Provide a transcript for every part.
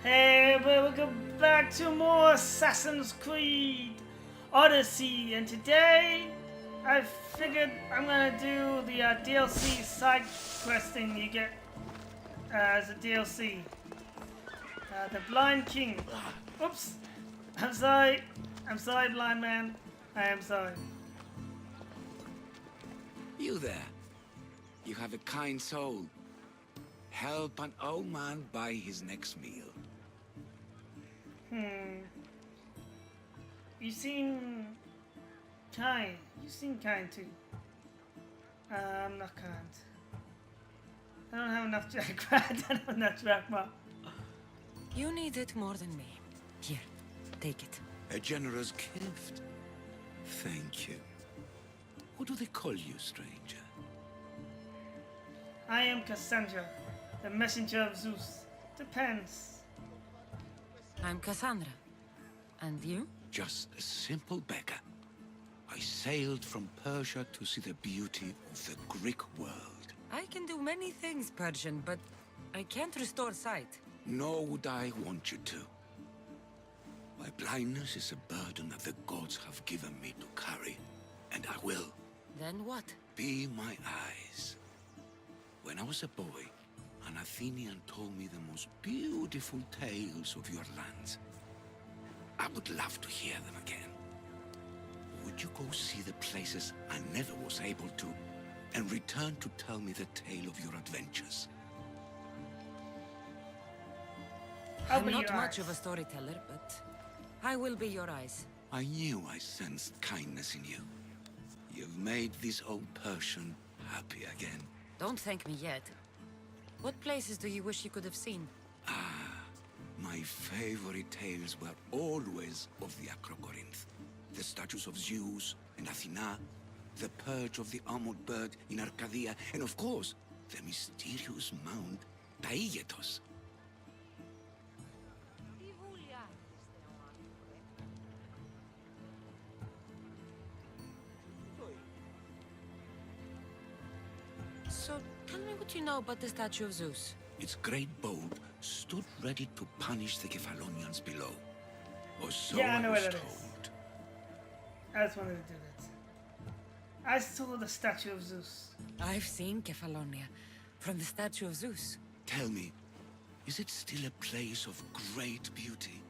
Hey, welcome back to more Assassin's Creed Odyssey, and today I figured I'm gonna do the DLC side quest thing you get as a DLC. The Blind King. Oops, I'm sorry. I'm sorry, blind man. I am sorry. You there. You have a kind soul. Help an old man buy his next meal. You seem kind. You seem kind too. I'm not kind. I don't have enough jack. I don't have enough jackpot. You need it more than me. Here, take it. A generous gift. Thank you. What do they call you, stranger? I am Kassandra, the messenger of Zeus. Depends. I'm Kassandra. And you? Just a simple beggar. I sailed from Persia to see the beauty of the Greek world. I can do many things, Persian, but I can't restore sight. Nor would I want you to. My blindness is a burden that the gods have given me to carry, and I will. Then what? Be my eyes. When I was a boy, an Athenian told me the most beautiful tales of your lands. I would love to hear them again. Would you go see the places I never was able to, and return to tell me the tale of your adventures? I'm not much of a storyteller, but I will be your eyes. I knew I sensed kindness in you. You've made this old Persian happy again. Don't thank me yet. What places do you wish you could have seen? My favorite tales were always of the Acrocorinth. The statues of Zeus and Athena, the perch of the armored bird in Arcadia, and of course, the mysterious mount Taigetos. So, tell me what you know about the statue of Zeus. Its great bolt stood ready to punish the Kephalonians below. Or so Yeah, I know was where that is. told. I just wanted to do that. I saw the statue of Zeus. I've seen Kephallonia from the statue of Zeus. Tell me, is it still a place of great beauty?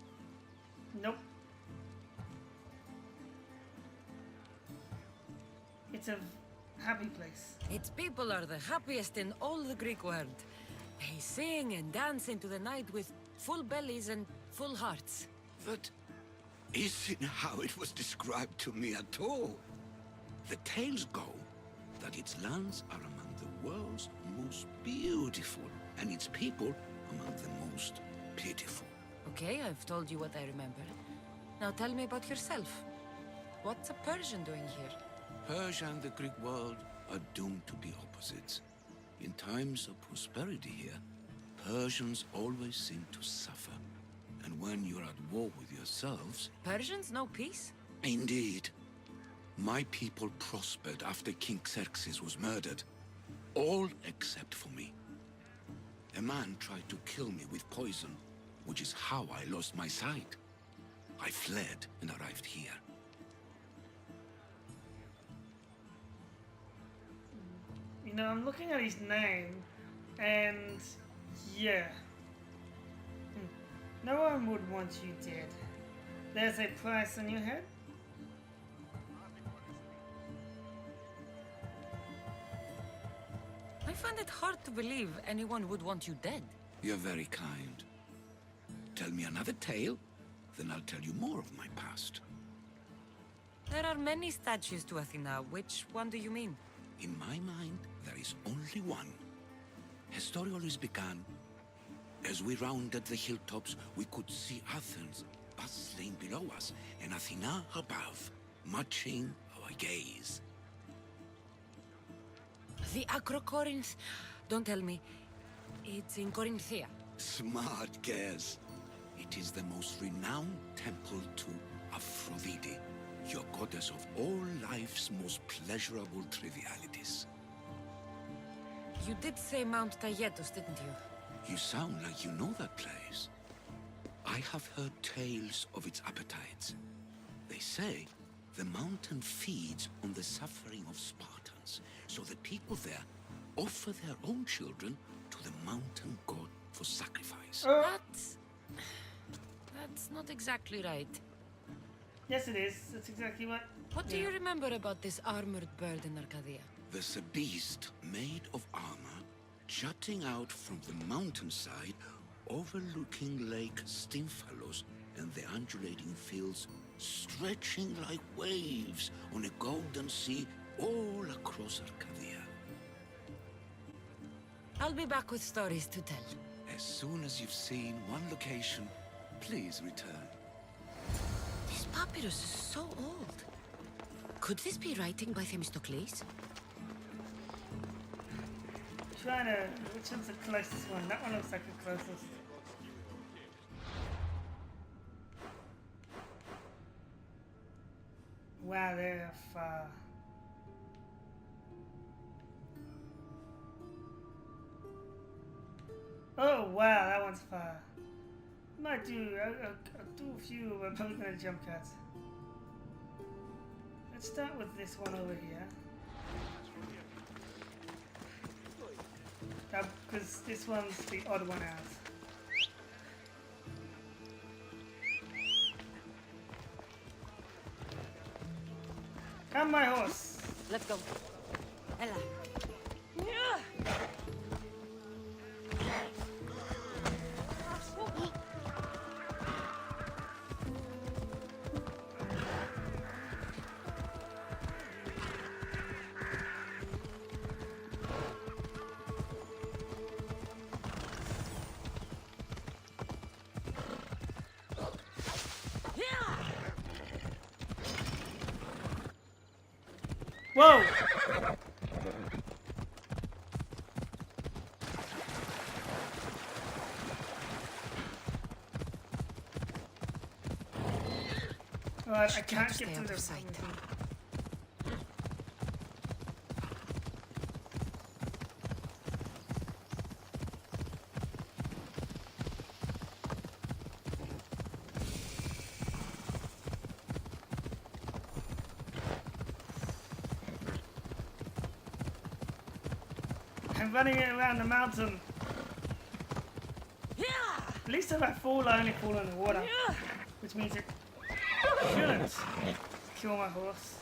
Nope. It's a happy place. Its people are the happiest in all the Greek world. They sing and dance into the night with full bellies and full hearts. That isn't how it was described to me at all. The tales go that its lands are among the world's most beautiful, and its people among the most pitiful. Okay, I've told you what I remember. Now tell me about yourself. What's a Persian doing here? Persia and the Greek world are doomed to be opposites. In times of prosperity here, Persians always seem to suffer. And when you're at war with yourselves... Persians know peace? Indeed. My people prospered after King Xerxes was murdered. All except for me. A man tried to kill me with poison, which is how I lost my sight. I fled and arrived here. You know, I'm looking at his name, and yeah. No one would want you dead. There's a price on your head? I find it hard to believe anyone would want you dead. You're very kind. Tell me another tale, then I'll tell you more of my past. There are many statues to Athena. Which one do you mean? In my mind, there is only one. Her story always began. As we rounded the hilltops, we could see Athens bustling below us, and Athena above, matching our gaze. The Acrocorinth. Don't tell me. It's in Corinthia. Smart guess. It is the most renowned temple to Aphrodite, your goddess of all life's most pleasurable trivialities. You did say Mount Taygetos, didn't you? You sound like you know that place. I have heard tales of its appetites. They say the mountain feeds on the suffering of Spartans, so the people there offer their own children to the mountain god for sacrifice. That's not exactly right. Yes, it is. That's exactly what. What do you remember about this armored bird in Arcadia? There's a beast made of armor jutting out from the mountainside, overlooking Lake Stymphalos and the undulating fields stretching like waves on a golden sea all across Arcadia. I'll be back with stories to tell. As soon as you've seen one location, please return. This papyrus is so old. Could this be writing by Themistocles? Trying to. Which one's the closest one? That one looks like the closest. Wow, they're far. Oh wow, that one's far. Might do. I'll do a few. I'm probably gonna jump cuts. Let's start with this one over here. Because this one's the odd one out. Come, my horse. Let's go. Ella. Whoa! Alright, I can't get to the side. I'm running it around the mountain. At least if I fall, I only fall in the water. Which means it shouldn't kill my horse.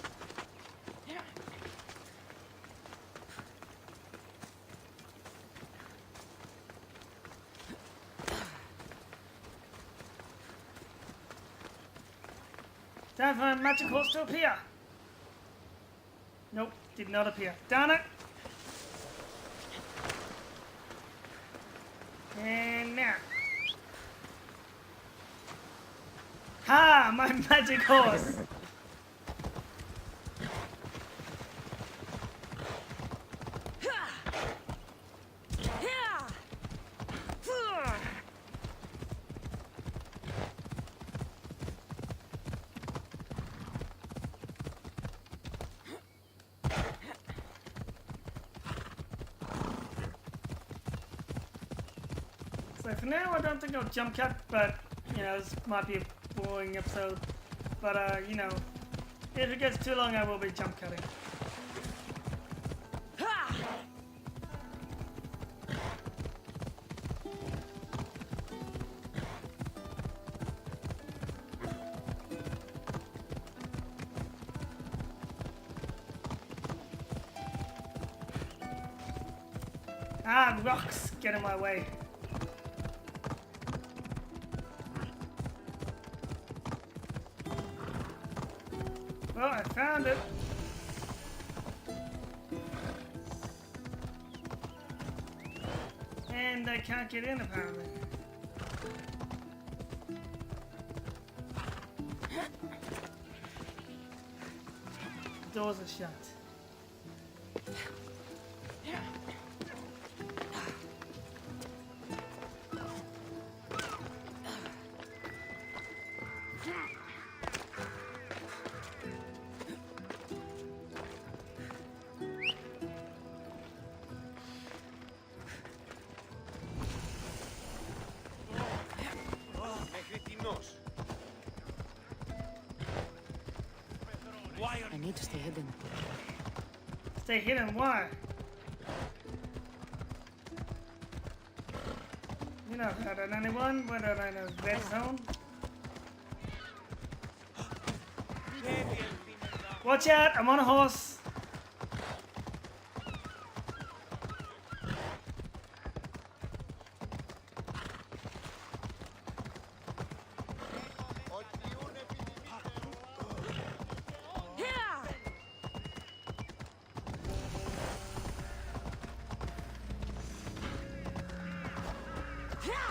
Time for a magic horse to appear. Nope, did not appear. Darn it! And now. Ha! My magic horse! So for now, I don't think I'll jump cut, but, you know, this might be a boring episode. But, you know, if it gets too long, I will be jump cutting. Ah, rocks get in my way. Well, I found it. And I can't get in, apparently. The doors are shut. need to stay hidden. Stay hidden, why? You're not hurting anyone, we're not in a red zone. Watch out, I'm on a horse.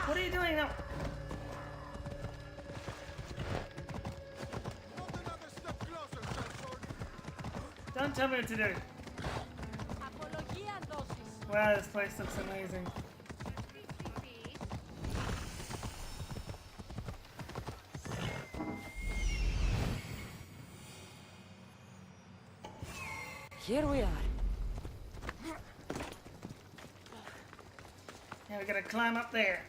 What are you doing now? Don't tell me what to do. Wow, this place looks amazing. Here we are. Now we gotta climb up there.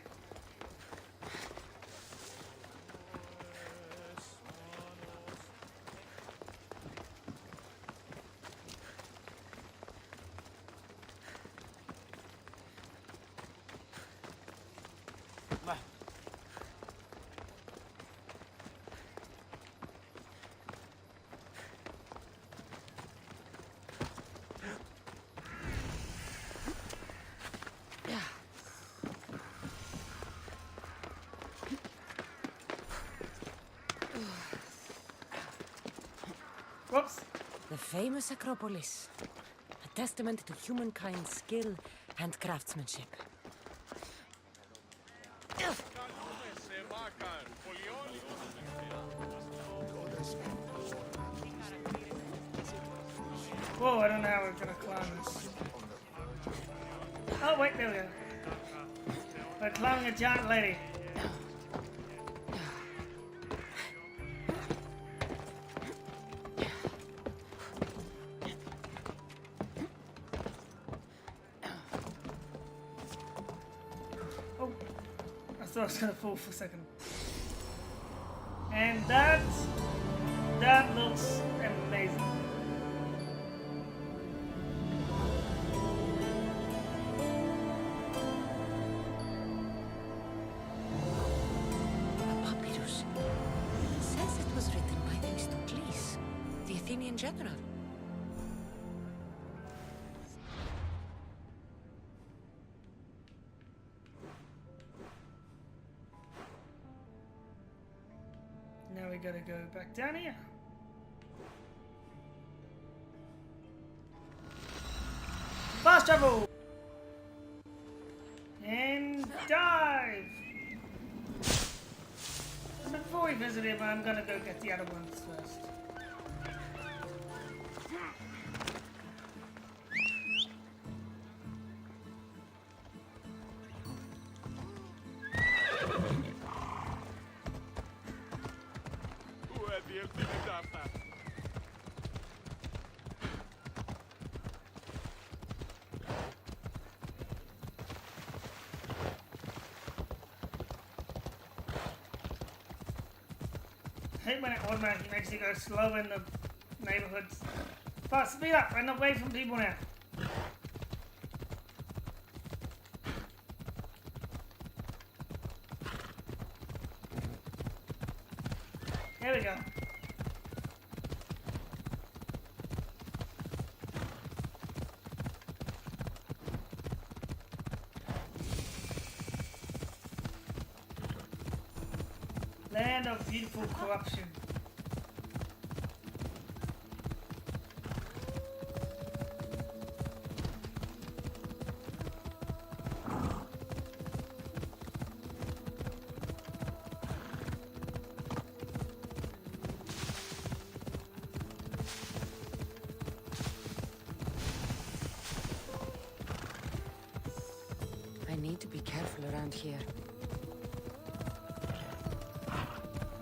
Whoops. The famous Acropolis. A testament to humankind's skill and craftsmanship. Whoa, I don't know how we're gonna climb this. Oh, wait, there we go. We're climbing a giant lady. Oh, I thought I was gonna fall for a second. And that looks amazing. In general. Now we gotta go back down here. Fast travel! And dive! And before we visit him, I'm gonna go get the other ones first. I hate when it automatically makes you go slow in the neighborhoods. Fast, speed up and away from people now. There we go. Land of beautiful corruption. I need to be careful around here.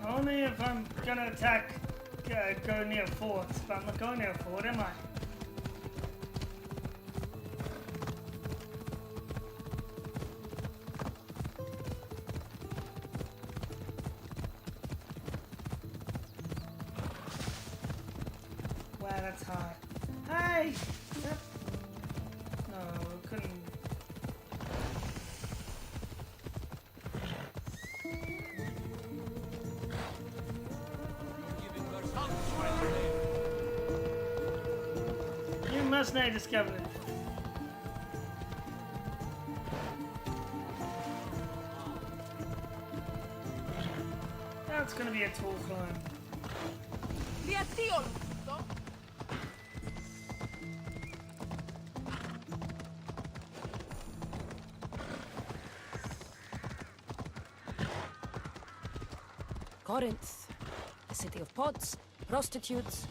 Only if I'm gonna attack, go near forts, but I'm not going near a fort, am I? Wow, that's high. Hey! No, I couldn't. New mercenary discovered. That's gonna be a tall climb. Corinth, a city of pots, prostitutes,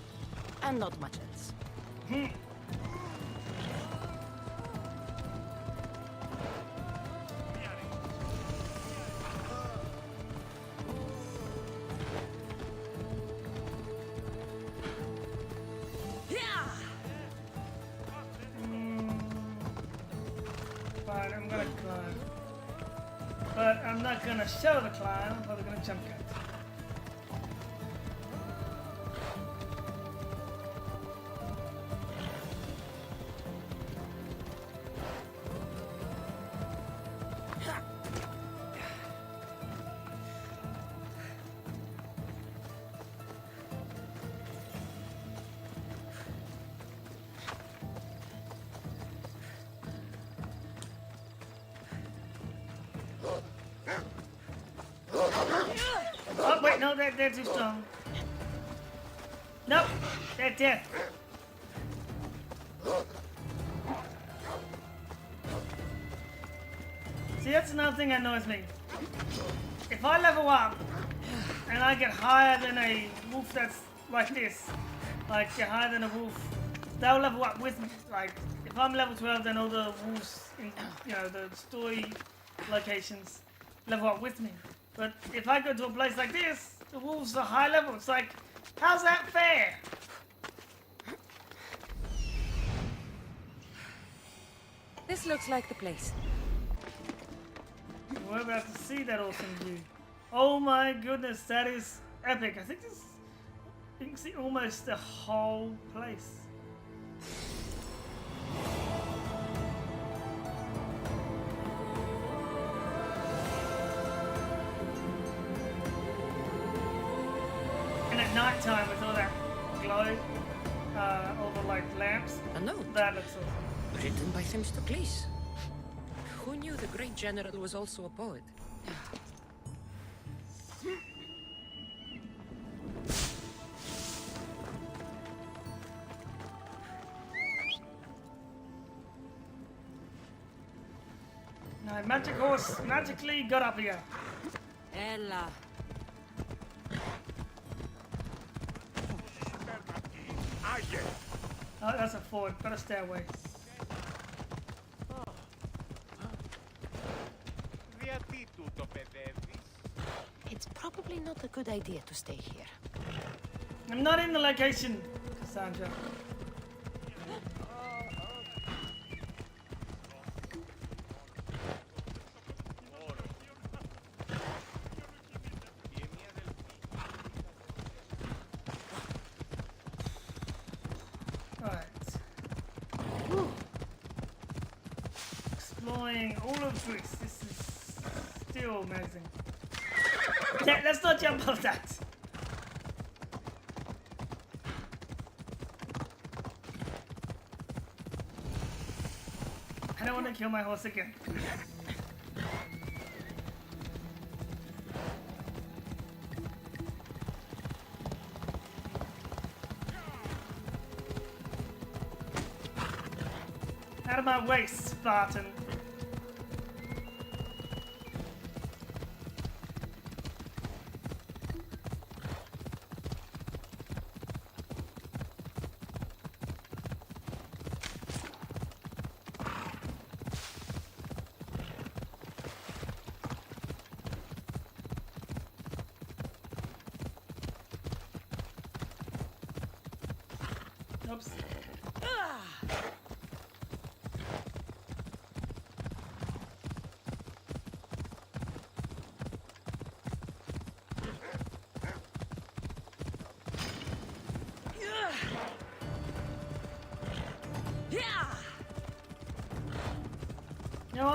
and not much else. Fine, I'm gonna climb. But I'm not gonna show the climb, I'm probably gonna jump cut. Oh wait, no, they're too strong. Nope, they're dead. See, that's another thing that annoys me. If I level up and I get higher than a wolf that's like this, like get higher than a wolf, they'll level up with me. Like if I'm level 12, then all the wolves in, the story locations level up with me. But if I go to a place like this, the wolves are high level. It's like, how's that fair? This looks like the place. We're about to see that awesome view. Oh my goodness, that is epic. I think you can see almost the whole place. And at night time with all that glow, all the like lamps, A note that looks awesome. written by Themistocles. Who knew the great general was also a poet? My magic horse magically got up here. Ella. Oh, that's a ford. Got a stairway. It's probably not a good idea to stay here. I'm not in the location, Kassandra. Exploring all of Greece. This is still amazing. Yeah, let's not jump off that. I don't want to kill my horse again. Out of my way, Spartan. Oops.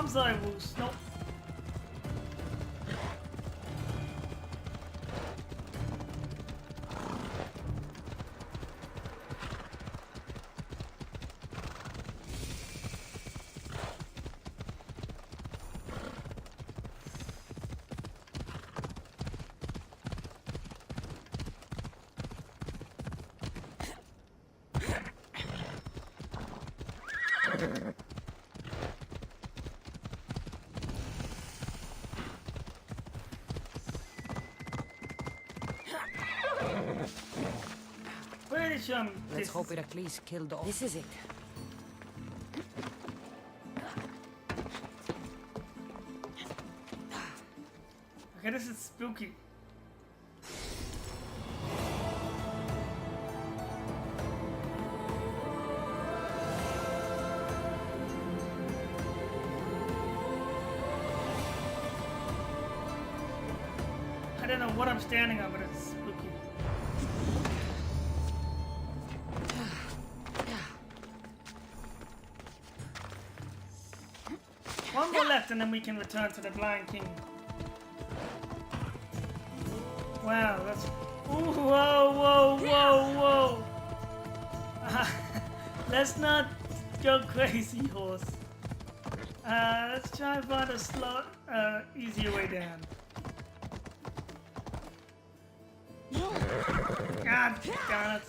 I'm sorry, Woos. Nope. Pretty sure Let's hope it at least killed all. This is it. Okay, this is spooky. I don't know what I'm standing on, but it's spooky. One more left and then we can return to the Blind King. Wow, that's... Ooh, whoa, whoa, whoa! Let's not go crazy, horse. Let's try and find a slow, easier way down. God damn it.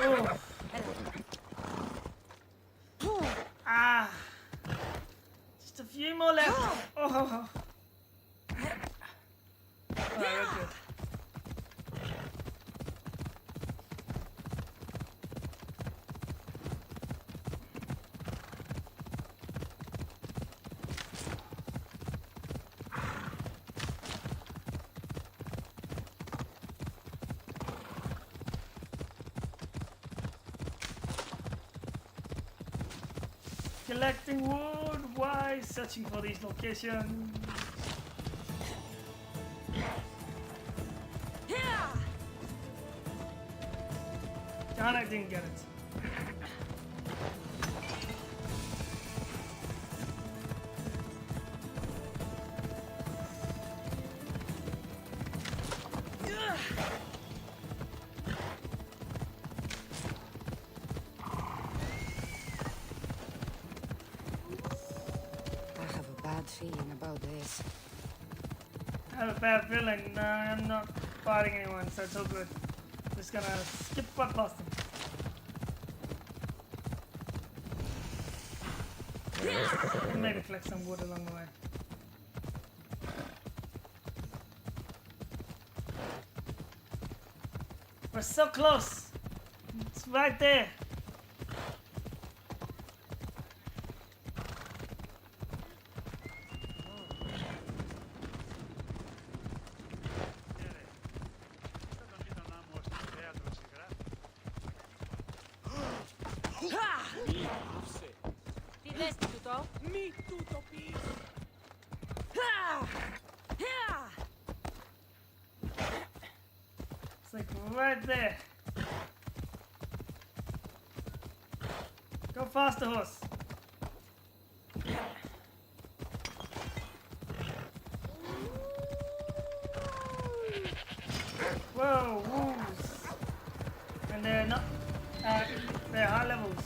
Oh. Ah. Just a few more left. Oh. Alright, we're good. Collecting wood, why searching for these locations? Darn, I didn't get it. Feeling about this. I have a bad feeling. No, I'm not fighting anyone, so it's all good. Just gonna skip what lost him. And maybe collect some wood along the way. We're so close. It's right there. It's like right there. Go faster, horse. Whoa, wolves. And they're not, they're high levels.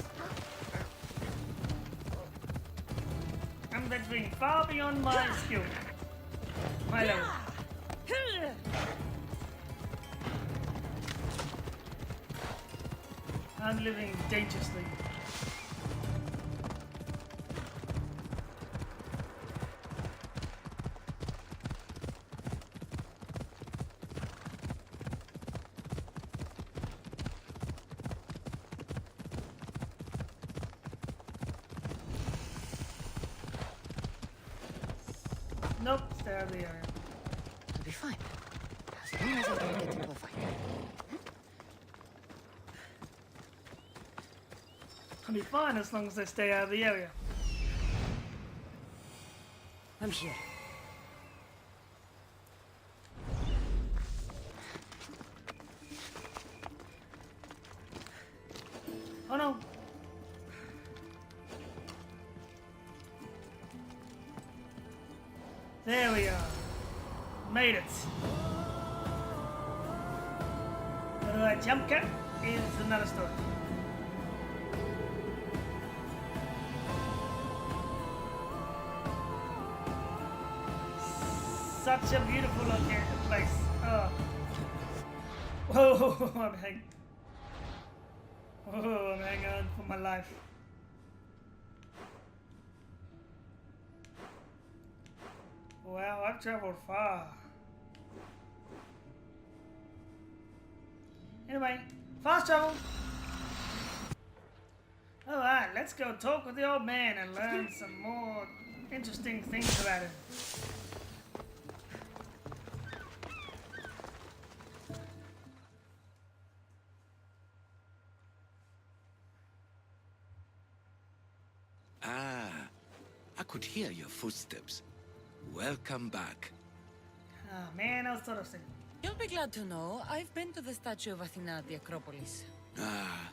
I'm venturing far beyond my skill. My level. I'm living dangerously. Nope, stay out of the area. I'll be fine. As long as I don't get into a fight. I'll be fine as long as I stay out of the area. I'm here. Oh no! There we are. Made it. Whether I jump cut is another story. Such a beautiful place. Oh. Whoa, I'm hanging. Oh, I'm hanging on for my life. Wow, I've traveled far. Anyway, fast travel. Alright, let's go talk with the old man and learn some more interesting things about him. Ah, I could hear your footsteps. Welcome back. Oh man, I was sort of saying. You'll be glad to know I've been to the statue of Athena at the Acropolis. Ah,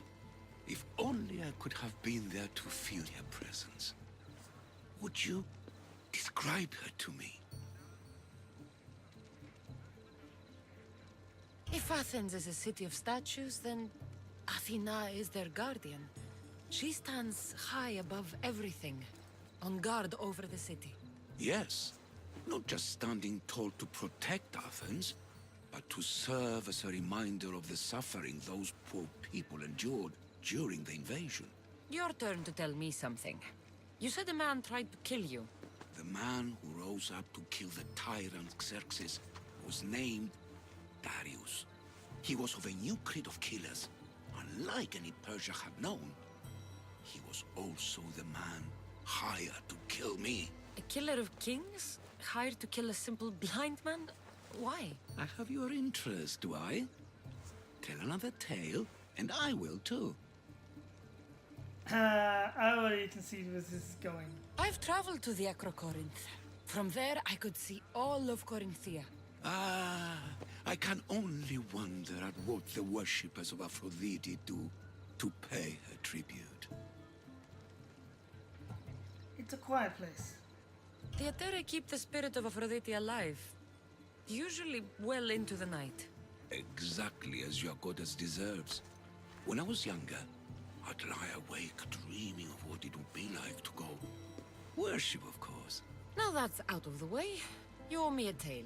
if only I could have been there to feel her presence. Would you describe her to me? If Athens is a city of statues, then Athena is their guardian. She stands high above everything, on guard over the city. Yes, not just standing tall to protect Athens, but to serve as a reminder of the suffering those poor people endured during the invasion. Your turn to tell me something. You said a man tried to kill you. The man who rose up to kill the tyrant Xerxes was named Darius. He was of a new creed of killers, unlike any Persia had known. He was also the man hired to kill me. A killer of kings? Hired to kill a simple blind man? Why? I have your interest, do I? Tell another tale, and I will too. I already can see where this is going. I've traveled to the Acrocorinth. From there, I could see all of Corinthia. Ah, I can only wonder at what the worshippers of Aphrodite do to pay her tribute. It's a quiet place. The Aeteri keep the spirit of Aphrodite alive, usually well into the night. Exactly as your goddess deserves. When I was younger, I'd lie awake dreaming of what it would be like to go. Worship, of course. Now that's out of the way, you owe me a tale.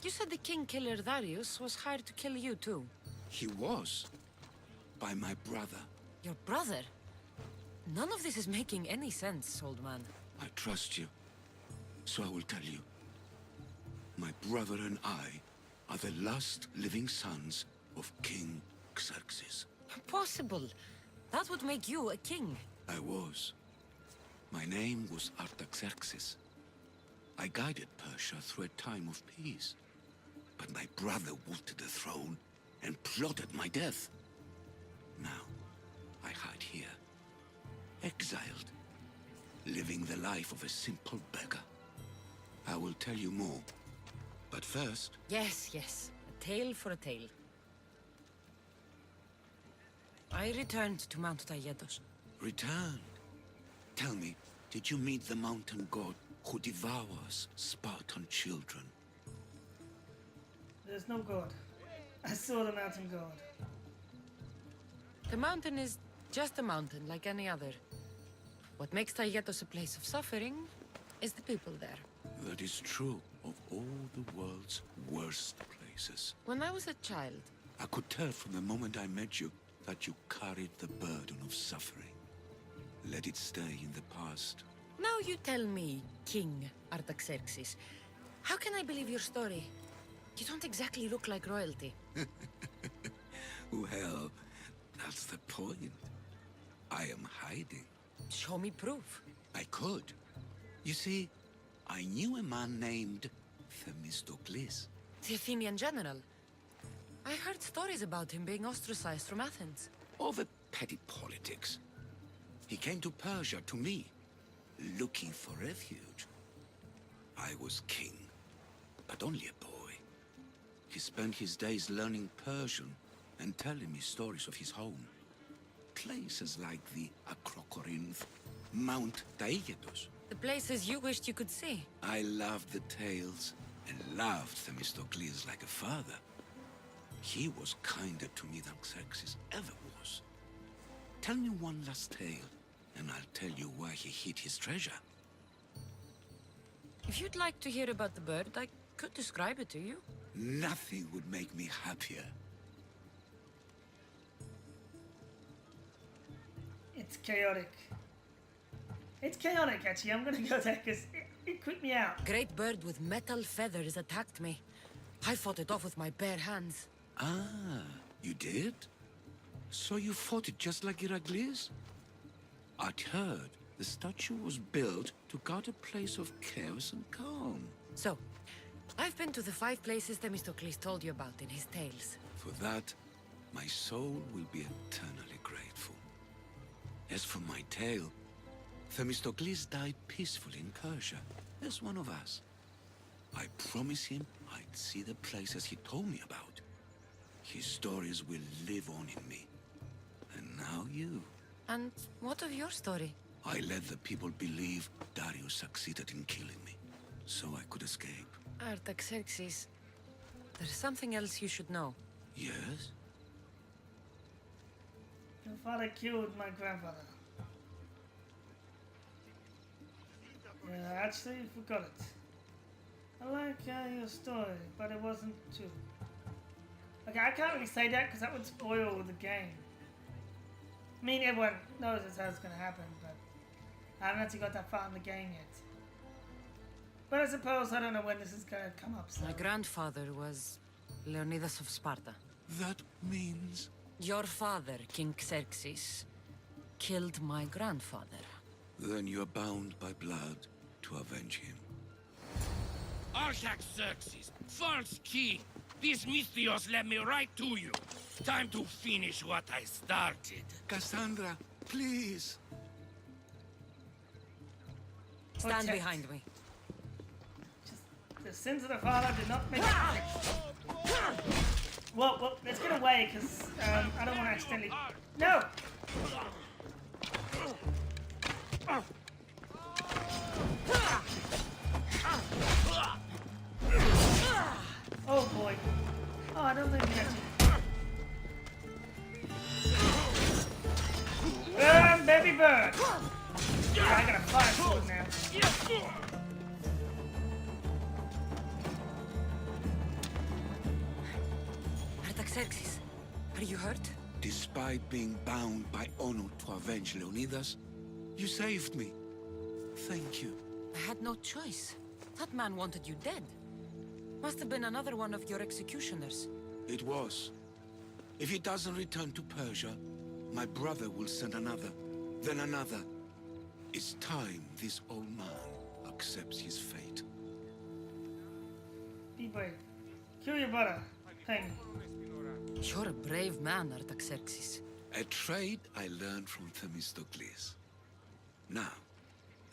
You said the king killer Darius was hired to kill you too. He was. By my brother. Your brother? None of this is making any sense, old man. I trust you. So I will tell you. My brother and I are the last living sons of King Xerxes. Impossible. That would make you a king. I was. My name was Artaxerxes. I guided Persia through a time of peace. But my brother wanted the throne and plotted my death. Now, I hide here, exiled, living the life of a simple beggar. I will tell you more, but first... Yes, yes. A tale for a tale. I returned to Mount Taygetos. Returned? Tell me, did you meet the mountain god who devours Spartan children? There's no god. I saw the mountain god. The mountain is just a mountain like any other. What makes Taygetos a place of suffering is the people there. That is true of all the world's worst places. When I was a child, I could tell from the moment I met you that you carried the burden of suffering. Let it stay in the past. now you tell me, King Artaxerxes, how can I believe your story? You don't exactly look like royalty. Well, that's the point. I am hiding. Show me proof. I could. You see, I knew a man named Themistocles. The Athenian general. I heard stories about him being ostracized from Athens. Over petty politics. He came to Persia to me, looking for refuge. I was king, but only a boy. He spent his days learning Persian and telling me stories of his home. places like the Acrocorinth, Mount Taygetos. The places you wished you could see. I loved the tales and loved Themistocles like a father. He was kinder to me than Xerxes ever was. Tell me one last tale, and I'll tell you where he hid his treasure. If you'd like to hear about the bird, I could describe it to you. Nothing would make me happier. It's chaotic. It's chaotic, actually. I'm gonna go there because it creeped me out. Great bird with metal feathers attacked me. I fought it off with my bare hands. Ah, you did? So you fought it just like Heracles? I'd heard the statue was built to guard a place of chaos and calm. So, I've been to the 5 places Themistocles told you about in his tales. For that, my soul will be eternally grateful. As for my tale, Themistocles died peacefully in Persia, as one of us. I promise him I'd see the places he told me about. His stories will live on in me. And now you. And what of your story? I let the people believe Darius succeeded in killing me, so I could escape. Artaxerxes, there's something else you should know. Yes? Your father killed my grandfather. Yeah, I actually forgot it. I like your story, but it wasn't true. Okay, I can't really say that because that would spoil the game. I mean, everyone knows that's how it's going to happen, but I haven't actually got that far in the game yet. But I suppose I don't know when this is going to come up, so... My grandfather was Leonidas of Sparta. That means... Your father, King Xerxes, killed my grandfather. Then you're bound by blood to avenge him. Artaxerxes, false king! These Mystios led me right to you. Time to finish what I started. Kassandra, please! Stand Protect. behind me. Just, the sins of the father did not make it. Well, let's get away, because I don't want to accidentally... No! Oh boy. Oh, I don't think we got you. Burn, baby, burn! Yeah, I got a fire sword now. Artaxerxes, are you hurt? Despite being bound by honor to avenge Leonidas, you saved me. Thank you. I had no choice. That man wanted you dead. Must have been another one of your executioners. It was. If he doesn't return to Persia, my brother will send another, then another. It's time this old man accepts his fate. Be brave. Kill your brother. Pay me. You're a brave man, Artaxerxes. A trait I learned from Themistocles. Now,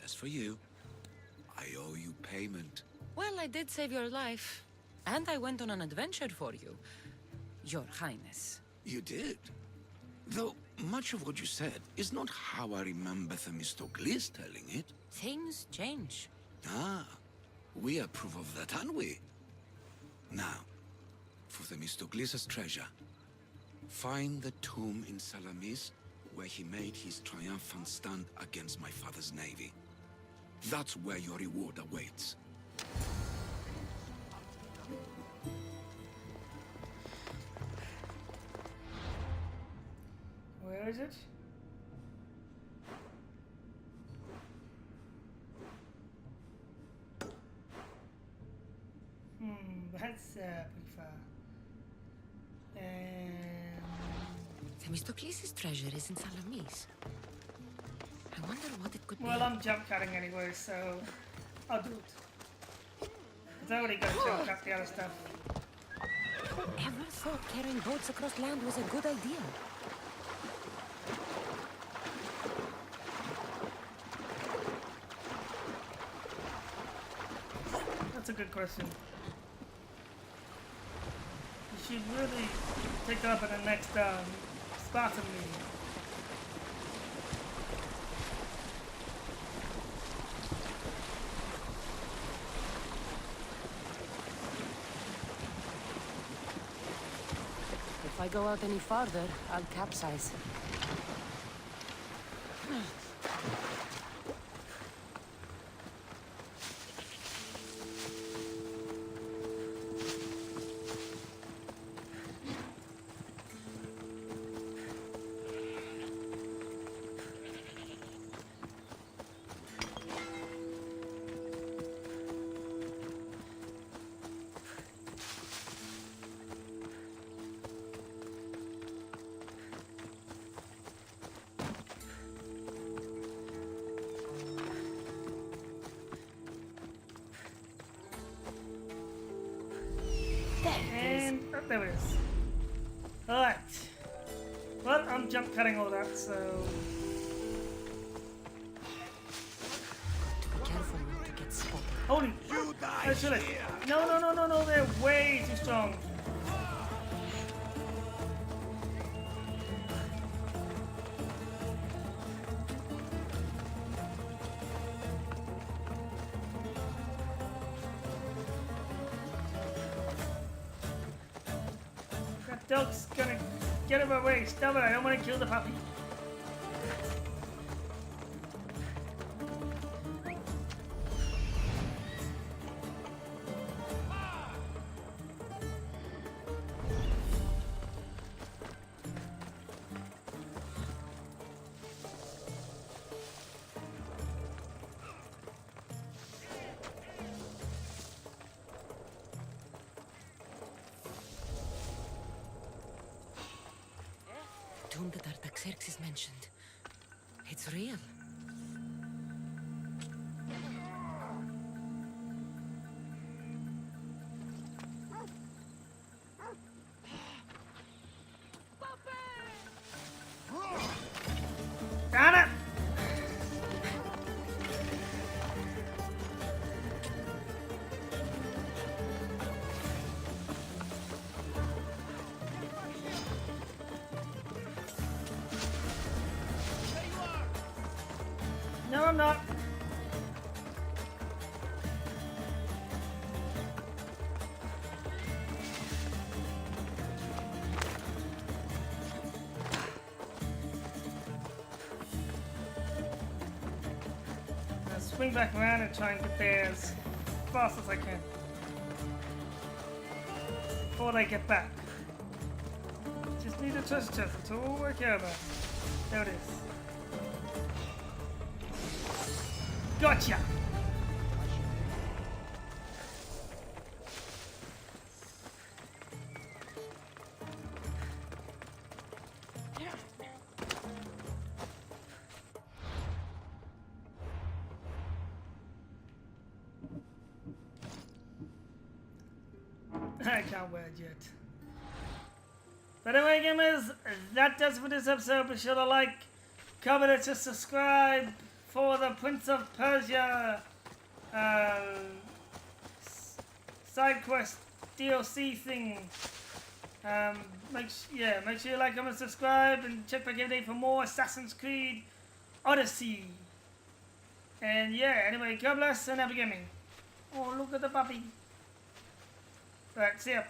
as for you, I owe you payment. Well, I did save your life. And I went on an adventure for you, Your Highness. You did. Though much of what you said is not how I remember Themistocles telling it. Things change. Ah, we approve of that, aren't we? Now, for Themistocles' treasure, find the tomb in Salamis where he made his triumphant stand against my father's navy. That's where your reward awaits. Where is it? That's pretty far. Themistocles' treasure is in Salamis. I wonder what it could be. Well, I'm jump cutting anyway, so I'll do it. I've already got to jump cut the other stuff. Whoever thought carrying boats across land was a good idea? That's a good question. You should really pick up in the next Spartan League. go out any farther, I'll capsize. And oh, there it is. Alright. Well, I'm jump cutting all that, so. Be careful not to get spotted. Holy! Actually, no, they're way too strong. That dog's gonna get in my way. Stop it, I don't want to kill the puppy. Tomb that Artaxerxes mentioned. It's real. Damn it! No, I'm not. I'll swing back around and try and get there as fast as I can before they get back. Just need a treasure chest. That's all I care about. There it is. Gotcha! I can't wear it yet. But anyway, gamers, that does for this episode. Be sure to like, comment, and subscribe for the Prince of Persia side quest DLC thing. Make sure you like, comment, subscribe, and check back every day for more Assassin's Creed Odyssey. And yeah, anyway, God bless and happy gaming. Oh, look at the puppy. Right, see ya.